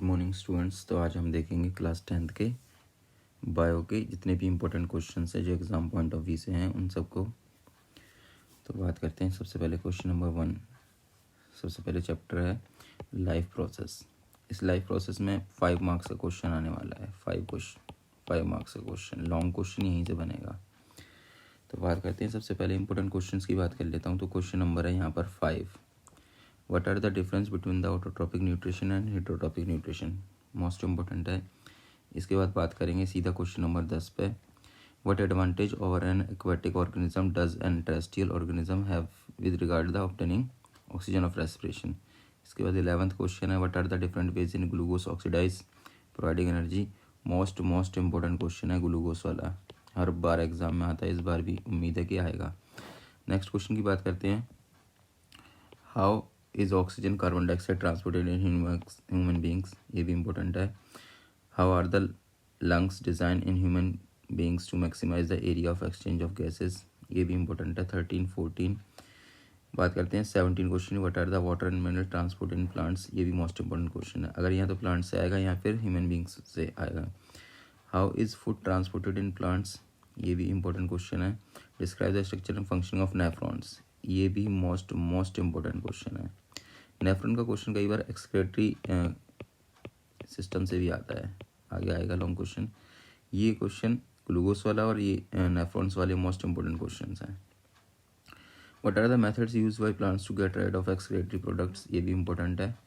Morning students. तो आज हम देखेंगे क्लास 10th के बायो के जितने भी इम्पोर्टेंट क्वेश्चन है जो एग्ज़ाम पॉइंट ऑफ व्यू से हैं उन सबको। तो बात करते हैं सबसे पहले क्वेश्चन नंबर 1। सबसे पहले चैप्टर है लाइफ प्रोसेस। इस लाइफ प्रोसेस में 5 मार्क्स का क्वेश्चन आने वाला है। 5 मार्क्स का क्वेश्चन, लॉन्ग क्वेश्चन यहीं से बनेगा। तो बात करते हैं सबसे पहले इंपॉर्टेंट क्वेश्चंस की बात कर लेता हूँ। तो क्वेश्चन नंबर है यहाँ पर 5। What are the difference between the autotrophic nutrition and heterotrophic nutrition, most important है। इसके बाद बात करेंगे सीधा क्वेश्चन नंबर 10 पे। What advantage over an aquatic organism does an terrestrial organism have with regard the obtaining oxygen of respiration. इसके बाद 11th question है what are the different ways in glucose oxidize providing energy. Most important question है glucose वाला, हर बार exam में आता है, इस बार भी उम्मीद है कि आएगा। नेक्स्ट क्वेश्चन की बात करते हैं। How is oxygen carbon dioxide transported in human beings, ये भी इम्पोर्टेंट है। How are the lungs design in human beings to maximize the area of exchange of gases, ये भी इम्पोर्टेंट है। 13, 14 बात करते हैं। 17 question what are the water and mineral transport in plants, ये भी मोस्ट इंपॉर्टेंट क्वेश्चन है। अगर यहाँ तो प्लांट से आएगा या फिर ह्यूमन बींग्स से आएगा। How is food transported in plants, ये भी इम्पोर्टेंट क्वेश्चन है। Describe the structure and functioning of nephrons, ये भी मोस्ट इम्पोर्टेंट क्वेश्चन है। नेफ्रॉन का क्वेश्चन कई बार एक्सक्रीटरी सिस्टम से भी आता है, आगे आएगा लॉन्ग क्वेश्चन। ये क्वेश्चन ग्लूकोज वाला और ये नेफ्रॉन्स वाले मोस्ट इंपॉर्टेंट क्वेश्चन हैं। What are the methods use by plants to get rid of excretory products, ये भी इम्पोर्टेंट है।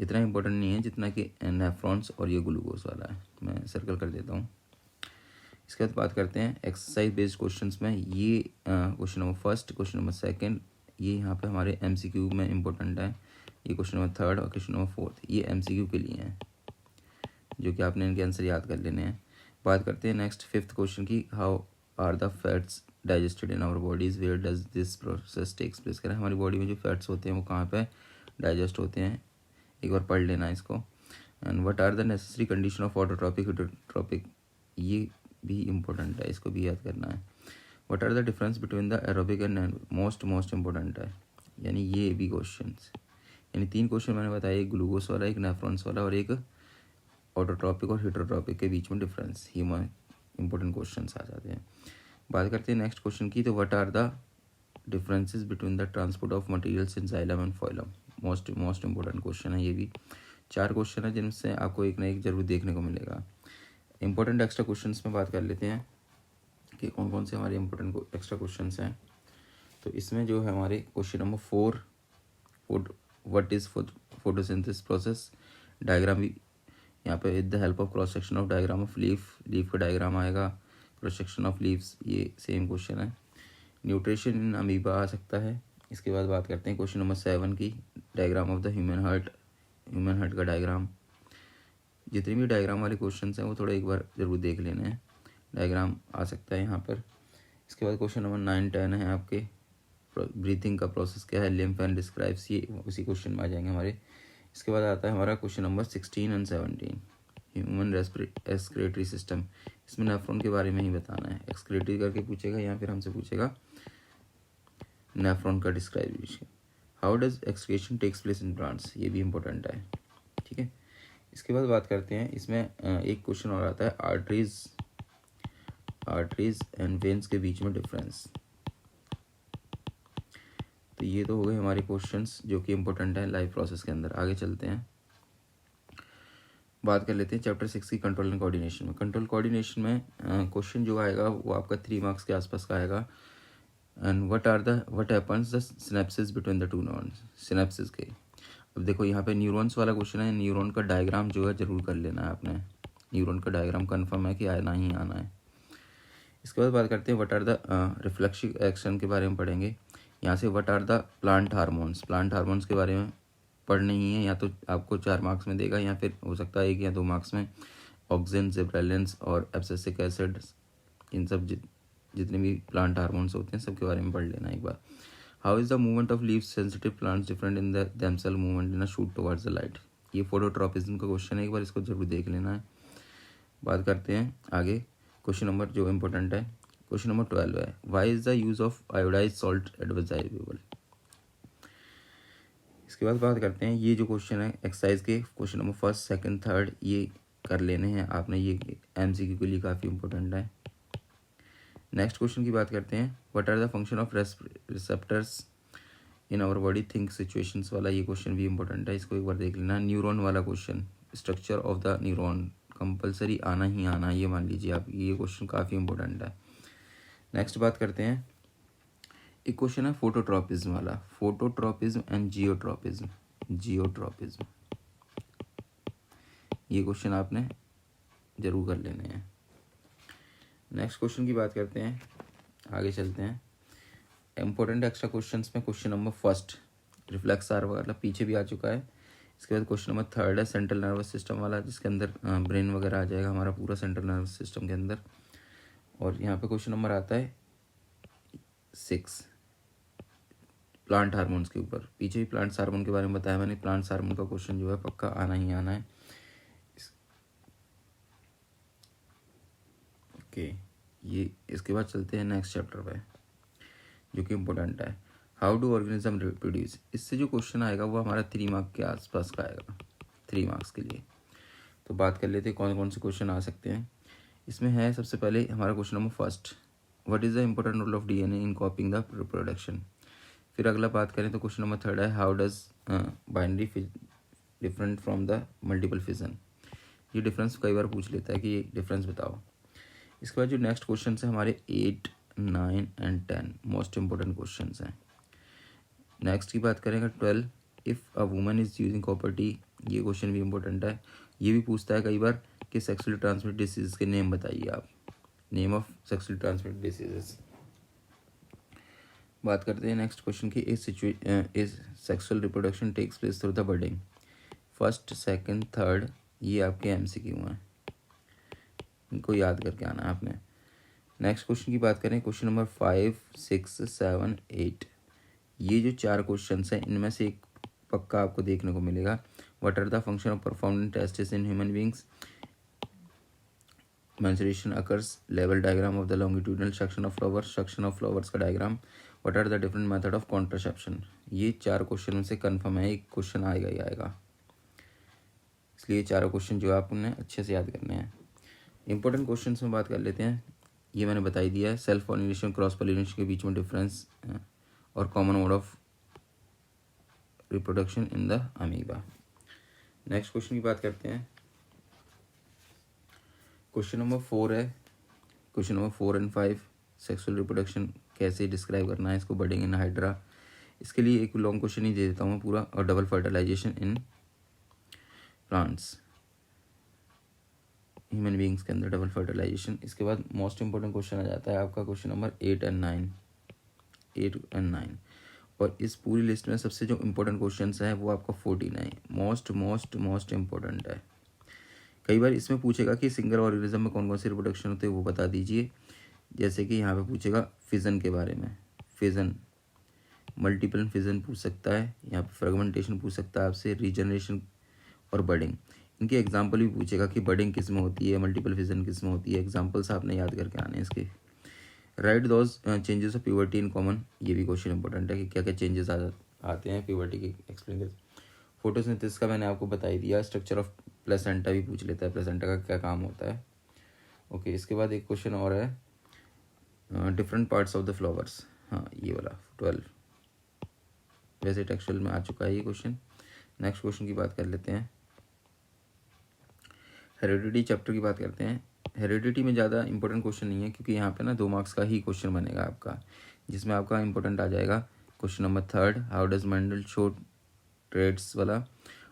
इतना इम्पोर्टेंट नहीं है जितना कि नेफ्रॉन्स और ये ग्लूकोज वाला है, मैं सर्कल कर देता हूँ। इसके बाद बात करते हैं एक्सरसाइज बेस्ड क्वेश्चंस में। ये क्वेश्चन नंबर 1, क्वेश्चन नंबर 2 ये यहाँ पे हमारे MCQ में इम्पोर्टेंट है। ये क्वेश्चन नंबर 3 और क्वेश्चन नंबर 4 ये MCQ के लिए हैं, जो कि आपने इनके आंसर याद कर लेने हैं। बात करते हैं नेक्स्ट 5th क्वेश्चन की। How are the fats digested in our bodies, where does this process takes place. करें हमारी बॉडी में जो फैट्स होते हैं वो कहाँ पे डाइजेस्ट होते हैं, एक बार पढ़ लेना इसको। And what are the necessary condition of autotrophic heterotrophic, ये भी इम्पोर्टेंट है, इसको भी याद करना है। What are the difference between the aerobic and most important है, यानी ये भी क्वेश्चन, यानी 3 क्वेश्चन मैंने बताया, एक ग्लूकोज वाला, एक नेफ्रॉन्स वाला और एक ऑटोट्रॉपिक और हेटरोट्रॉपिक के बीच में डिफरेंस, ये इंपॉर्टेंट क्वेश्चन आ जाते हैं। बात करते हैं नेक्स्ट क्वेश्चन की। तो what are the differences between the transport of materials in xylem and phloem, most important question है। ये भी 4 क्वेश्चन है जिनसे आपको एक ना एक जरूर देखने को मिलेगा। इंपॉर्टेंट एक्स्ट्रा क्वेश्चंस में बात कर लेते हैं कि कौन कौन से हमारे इंपॉर्टेंट एक्स्ट्रा क्वेश्चंस हैं। तो इसमें जो है हमारे question number 4 what is photosynthesis process, diagram भी यहाँ पे with the help of cross section of diagram of leaf का डायग्राम आएगा, क्रॉस सेक्शन ऑफ लीव्स, ये सेम क्वेश्चन है। न्यूट्रिशन इन अमीबा आ सकता है। इसके बाद बात करते हैं क्वेश्चन नंबर 7 की, diagram of the human heart का डायग्राम। जितने भी डायग्राम वाले क्वेश्चन हैं वो थोड़ा एक बार ज़रूर देख लेने हैं, डायग्राम आ सकता है यहाँ पर। इसके बाद क्वेश्चन नंबर 9, 10 है आपके, ब्रीथिंग का प्रोसेस क्या है, लिम्फ एंड डिस्क्राइब्स, ये उसी क्वेश्चन में आ जाएंगे हमारे। इसके बाद आता है हमारा question number 16 and 17, human excretory system. इसमें नेफ्रॉन के बारे में ही बताना है, एक्सक्रीटरी करके पूछेगा या फिर हमसे पूछेगा नेफ्रॉन का description. How does excretion takes place in plants, ये भी इम्पोर्टेंट है, ठीक है। इसके बाद बात करते हैं, इसमें एक क्वेश्चन और आता है आर्टरीज एंड वेन्स के बीच में डिफरेंस। तो ये तो हो गए हमारे क्वेश्चंस जो कि इम्पोर्टेंट है लाइफ प्रोसेस के अंदर। आगे चलते हैं, बात कर लेते हैं चैप्टर 6 की कंट्रोल एंड कोऑर्डिनेशन में। कंट्रोल कोऑर्डिनेशन में क्वेश्चन जो आएगा वो आपका 3 मार्क्स के आसपास का आएगा। And what happens the synapses between the 2 neurons, synapses के। अब देखो यहाँ पे न्यूरॉन्स वाला क्वेश्चन है, न्यूरॉन का डायग्राम जो है जरूर कर लेना है आपने, न्यूरॉन का डायग्राम कन्फर्म है कि आना ही आना है। इसके बाद बात करते हैं what are the reflexive action के बारे में पढ़ेंगे। यहाँ से what are the plant hormones के बारे में पढ़ने ही है, या तो आपको 4 मार्क्स में देगा या फिर हो सकता है 1 या 2 मार्क्स में। ऑक्सिन, जिब्रेलिन्स और एब्सिसिक एसिड, इन सब जितने भी प्लांट हार्मोन्स होते हैं सबके बारे में पढ़ लेना एक बार। How is the movement of leaves sensitive plants different in the themselves movement in a shoot towards the light, ये फोटोट्रॉपिज्म का क्वेश्चन है, एक बार इसको जरूर देख लेना है। बात करते हैं आगे, क्वेश्चन नंबर जो इम्पोर्टेंट है, क्वेश्चन नंबर 12 है why is the use of iodise salt advisable. इसके बाद बात करते हैं, ये जो क्वेश्चन है एक्सरसाइज के question number first second third ये कर लेने हैं आपने, ये MCQ के लिए काफ़ी इंपॉर्टेंट है। नेक्स्ट क्वेश्चन की बात करते हैं, what are the function of receptors in our body think situations वाला ये क्वेश्चन भी इंपॉर्टेंट है, इसको एक बार देख लेना। न्यूरॉन वाला question, structure of the neuron compulsory आना ही आना, ये मान लीजिए आप, ये क्वेश्चन काफ़ी इंपॉर्टेंट है। नेक्स्ट बात करते हैं, एक क्वेश्चन है फोटोट्रॉपिज्म वाला, फोटोट्रॉपिज्म एंड जियोट्रॉपिज्म, जियोट्रॉपिज्म ये क्वेश्चन आपने जरूर कर लेने हैं। नेक्स्ट क्वेश्चन की बात करते हैं, आगे चलते हैं। इंपॉर्टेंट एक्स्ट्रा क्वेश्चंस में question number first reflex are वाला पीछे भी आ चुका है। इसके बाद क्वेश्चन नंबर थर्ड है सेंट्रल नर्वस सिस्टम वाला, जिसके अंदर ब्रेन वगैरह आ जाएगा हमारा पूरा सेंट्रल नर्वस सिस्टम के अंदर। और यहाँ पे क्वेश्चन नंबर आता है 6 प्लांट हार्मोन्स के ऊपर, पीछे भी प्लांट्स हार्मोन के बारे में बताया मैंने, प्लांट्स हार्मोन का क्वेश्चन जो है पक्का आना ही आना है। ओके, ये इसके बाद चलते हैं नेक्स्ट चैप्टर पे जो कि इम्पोर्टेंट है, हाउ डू ऑर्गेनिज्म रिप्रोड्यूस। इससे जो क्वेश्चन आएगा वो हमारा 3 मार्क के आसपास का आएगा, 3 मार्क्स के लिए। तो बात कर लेते हैं कौन कौन से क्वेश्चन आ सकते हैं। इसमें है सबसे पहले हमारा question number first, what is the important role of DNA in copying the reproduction. फिर अगला बात करें तो क्वेश्चन नंबर थर्ड है, how does binary different from the multiple fission. ये डिफरेंस कई बार पूछ लेता है कि ये डिफरेंस बताओ। इसके बाद जो नेक्स्ट क्वेश्चन है हमारे 8, 9 एंड 10 मोस्ट इंपॉर्टेंट क्वेश्चन हैं। नेक्स्ट की बात करेंगे 12, if a woman is using copper T, ये क्वेश्चन भी इंपॉर्टेंट है। ये भी पूछता है कई बार कि सेक्सुअली ट्रांसमिटेड डिसीज़ के नेम बताइए आप, name of sexually transmitted diseases. बात करते हैं नेक्स्ट क्वेश्चन की, is sexual reproduction takes place through the budding. First second third ये आपके MCQ हैं, इनको याद करके आना है आपने। नेक्स्ट क्वेश्चन की बात करें, क्वेश्चन नंबर 5, 6, 7, 8 ये जो 4 क्वेश्चन हैं इनमें से एक पक्का आपको देखने को मिलेगा। What are the function of performed testis in human beings, menstruation occurs, level diagram of the longitudinal section of flowers का diagram, what are the different method of contraception. ये 4 क्वेश्चन में से कन्फर्म है एक क्वेश्चन आएगा ही आएगा, इसलिए 4 question जो है आपने अच्छे से याद करने हैं। इंपॉर्टेंट क्वेश्चन में बात कर लेते हैं, ये मैंने बता ही दिया है, सेल्फ पॉलिनेशन क्रॉस पॉलिनेशन के बीच में डिफरेंस और common mode of reproduction in the amoeba. Next question की बात करते हैं, क्वेश्चन नंबर 4 है, question number 4 and 5 sexual reproduction कैसे डिस्क्राइब करना है इसको, बर्डिंग इन हाइड्रा। इसके लिए एक लॉन्ग क्वेश्चन ही दे देता हूँ पूरा, और double fertilization in plants, human beings के अंदर डबल फर्टिलाइजेशन। इसके बाद मोस्ट इंपॉर्टेंट क्वेश्चन आ जाता है आपका क्वेश्चन नंबर 8 एंड 9। और इस पूरी लिस्ट में सबसे जो इम्पोर्टेंट क्वेश्चन है वो आपका 14 मोस्ट इम्पोर्टेंट है। कई बार इसमें पूछेगा कि सिंगल ऑर्गेनिज्म में कौन कौन से रिप्रोडक्शन होते हैं वो बता दीजिए, जैसे कि यहाँ पे पूछेगा फिजन के बारे में, फिजन मल्टीपल फिजन पूछ सकता है, यहाँ पे फ्रेगमेंटेशन पूछ सकता है आपसे, रीजनरेशन और बर्डिंग। इनके एग्जाम्पल भी पूछेगा कि बर्डिंग किस में होती है, मल्टीपल फिजन किस में होती है, एग्जाम्पल्स आपने याद करके आने इसके। Right those changes of puberty in common, ये भी क्वेश्चन इंपॉर्टेंट है कि क्या क्या चेंजेस आते हैं प्यूबर्टी के, एक्सप्लेन कर। फोटोसिंथेसिस का मैंने आपको बता ही दिया, स्ट्रक्चर ऑफ प्लेसेंटा भी पूछ लेता है, प्लेसेंटा का क्या काम होता है। ओके, इसके बाद एक क्वेश्चन और है, different parts of the flowers, हाँ ये वाला 12 वैसे टेक्सचुअल में आ चुका है ये क्वेश्चन। नेक्स्ट क्वेश्चन की बात कर लेते हैं, हेरिडिटी चैप्टर की बात करते हैं। हेरिडिटी में ज़्यादा इंपॉर्टेंट क्वेश्चन नहीं है, क्योंकि यहाँ पे ना 2 मार्क्स का ही क्वेश्चन बनेगा आपका, जिसमें आपका इंपॉर्टेंट आ जाएगा question number 3, how does Mendel show traits वाला,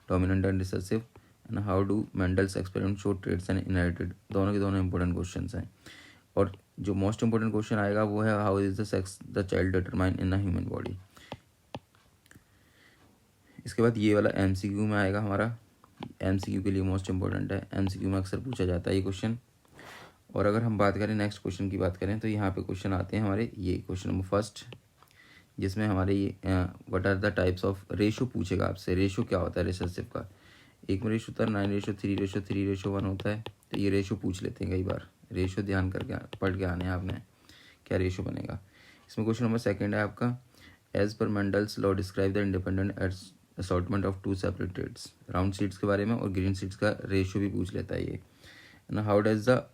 dominant and recessive, and how do Mendel's experiment show traits and inherited. दोनों के दोनों इंपॉर्टेंट क्वेश्चन हैं। और जो मोस्ट इंपॉर्टेंट क्वेश्चन आएगा वो है, how is the sex the child determine in the human body. इसके बाद ये वाला MCQ में आएगा हमारा, MCQ के लिए मोस्ट इंपॉर्टेंट है, MCQ में अक्सर पूछा जाता है ये क्वेश्चन। और अगर हम बात करें नेक्स्ट क्वेश्चन की बात करें तो यहाँ पे क्वेश्चन आते हैं हमारे, ये क्वेश्चन नंबर फर्स्ट, जिसमें हमारे ये what are the types of ratio पूछेगा आपसे। रेशो क्या होता है रिसेसिव का, 1:9 3:3:1 होता है, तो ये रेशो पूछ लेते हैं कई बार, रेशो ध्यान करके पढ़ के आने हैं आपने, क्या रेशो बनेगा। इसमें क्वेश्चन नंबर 2 है आपका, एज पर Mendel's law describe the independent at assortment of two separate seeds, round seeds के बारे में और ग्रीन सीड्स का रेशियो भी पूछ लेता है ये ना। How does the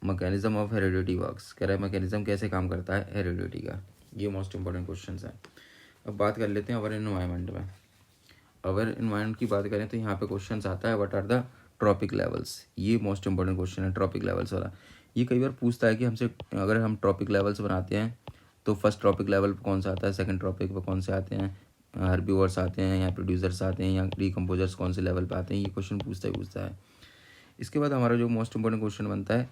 mechanism of heredity works, कह रहा है मैकेनिज्म कैसे काम करता है हेरिडिटी का। ये मोस्ट इंपॉर्टेंट क्वेश्चन है। अब बात कर लेते हैं अवर एनवायरनमेंट में। अवर एनवायरनमेंट की बात करें तो यहाँ पे क्वेश्चन आता है what are the trophic levels. ये मोस्ट इंपॉर्टेंट क्वेश्चन है ट्रॉपिक लेवल्स वाला। ये कई बार पूछता है कि हमसे अगर हम ट्रॉपिक लेवल्स बनाते हैं तो फर्स्ट ट्रॉपिक लेवल पर कौन सा आता है, सेकंड ट्रॉपिक पर कौन से आते हैं, हर्बीवोर्स आते हैं या प्रोड्यूसर्स आते हैं या डिकम्पोजर्स कौन से लेवल पे आते हैं, ये क्वेश्चन पूछता है। इसके बाद हमारा जो मोस्ट इंपॉर्टेंट क्वेश्चन बनता है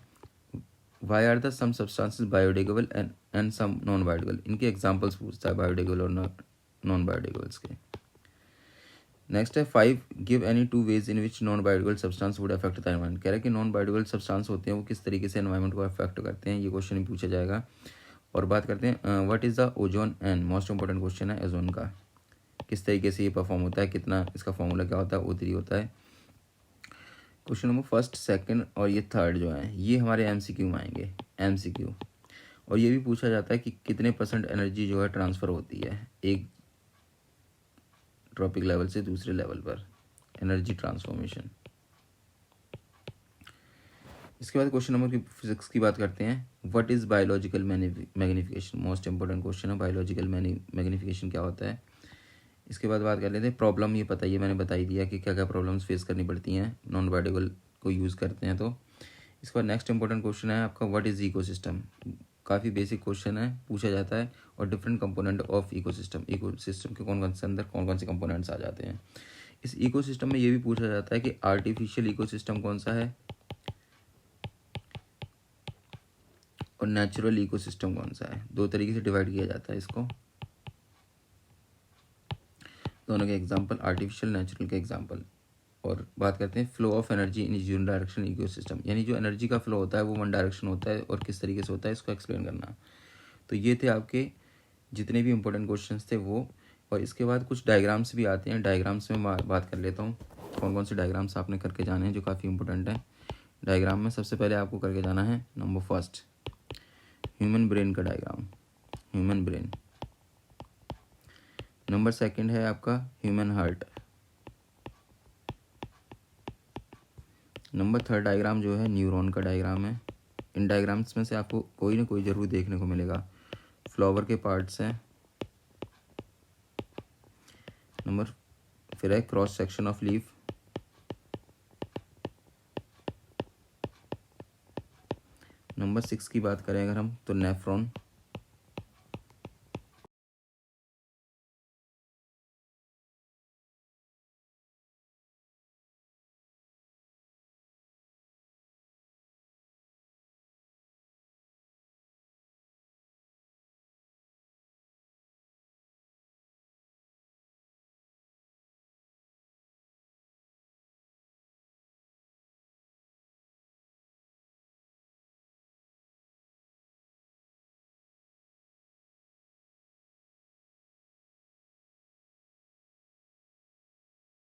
why are the some substances biodegradable and some non biodegradable, इनके एग्जांपल्स पूछता है बायोडिग्रेडेबल और नॉन बायोडिग्रेडेबल्स के। नेक्स्ट है 5 give any 2 ways in which non biodegradable substance would affect the environment, कह रहा है कि नॉन बायोडिग्रेडेबल सब्सटेंस होते हैं वो किस तरीके से एनवायरमेंट को अफेक्ट करते हैं, ये क्वेश्चन पूछा जाएगा। और बात करते हैं what is the ozone and, most important question है ओजोन का, किस तरीके से ये परफॉर्म होता है, कितना इसका फॉर्मूला क्या होता है, O3 होता है। क्वेश्चन नंबर फर्स्ट, सेकंड और ये थर्ड जो है ये हमारे एमसीक्यू में आएंगे, एमसीक्यू। और ये भी पूछा जाता है कि कितने % एनर्जी जो है ट्रांसफ़र होती है एक ट्रॉपिक लेवल से दूसरे लेवल पर, एनर्जी ट्रांसफॉर्मेशन। इसके बाद क्वेश्चन नंबर 6 की बात करते हैं what is biological magnification, most important question है बायोलॉजिकल मैग्नीफिकेशन क्या होता है। इसके बाद बात कर लेते हैं प्रॉब्लम, ये पता ही मैंने बता ही दिया कि क्या क्या प्रॉब्लम्स फेस करनी पड़ती हैं नॉन बायोडिग्रेडेबल को यूज़ करते हैं तो। इसके बाद नेक्स्ट इंपॉर्टेंट क्वेश्चन है आपका व्हाट इज़ इकोसिस्टम, काफ़ी बेसिक क्वेश्चन है, पूछा जाता है। और different component of ecosystem, ecosystem के कौन कौन से अंदर कौन कौन से कंपोनेंट्स आ जाते हैं। इस इकोसिस्टम में ये भी पूछा जाता है कि आर्टिफिशियल इकोसिस्टम कौन सा है और नेचुरल इकोसिस्टम कौन सा है, दो तरीके से डिवाइड किया जाता है इसको, दोनों के एग्जांपल आर्टिफिशियल नेचुरल के एग्जांपल। और बात करते हैं फ्लो ऑफ एनर्जी इन यून डायरेक्शन इकोसिस्टम, यानी जो एनर्जी का फ्लो होता है वो वन डायरेक्शन होता है और किस तरीके से होता है इसको एक्सप्लेन करना। तो ये थे आपके जितने भी इंपॉर्टेंट क्वेश्चंस थे वो। और इसके बाद कुछ डायग्राम्स भी आते हैं, डायग्राम्स में बात कर लेता हूँ कौन कौन से डायग्राम्स आपने करके जाने हैं जो काफ़ी इंपॉर्टेंट है। डायग्राम में सबसे पहले आपको करके जाना है नंबर फर्स्ट ह्यूमन ब्रेन का diagram, human brain. Number second है आपका human heart. Number third diagram जो है न्यूरॉन का डायग्राम है। इन डायग्राम्स में से आपको कोई ना कोई ज़रूर देखने को मिलेगा। फ्लावर के पार्ट्स हैं। नंबर फिर है cross section of leaf. Number 6 की बात करें अगर हम तो नेफ्रॉन।